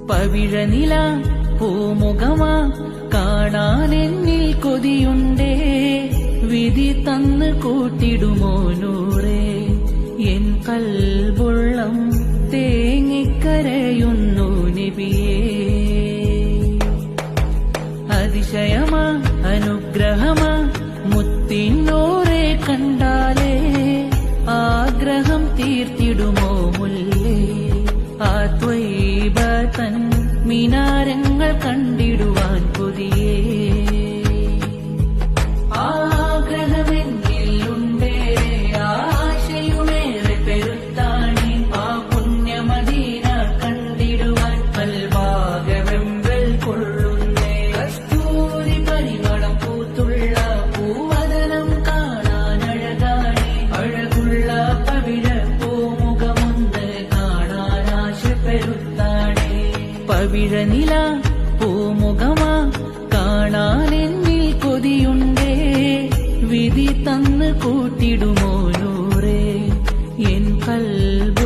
പവിഴനില പൂമുഖമാ കാണാൻ എന്നിൽ കൊതിയുണ്ടേ, വിധി തന്ന് കൂട്ടിടുമോ നൂറേ. എൻ കൽബുള്ളം തേങ്ങിക്കരയുന്നു നബിയേ. അതിശയമാ അനുഗ്രഹമാ മുത്തിനൂറെ കണ്ടാലേ, ആഗ്രഹം തീർത്തിടുമോ മുല്ലേ. ആ ത്വയ്ബതൻ മിനാരങ്ങൾ കണ്ടിടുവാൻ കൊതിയേ. ആഗ്രഹമെന്നിലുണ്ടേ ആശയുമേറെ പെരുത്താണി, ആ പുണ്യമദീന കണ്ടിടുവാൻ കൽവാകവെമ്പൽ കൊള്ളുന്നേ. കസ്തൂരി പരിമളം പൂത്തുള്ള പൂവദനം കാണാൻ അഴകാണി, അഴകുള്ള പവിഴ പൂമുഖമൊന്ന് കാണാൻ ആശപ്പെരുത്താണേ. പവിഴനില പൂമുഖമാ കാണാൻ എന്നിൽ കൊതിയുണ്ടേ, വിധി തന്ന് കൂട്ടിടുമോ നൂറേ. എൻ കൽബ്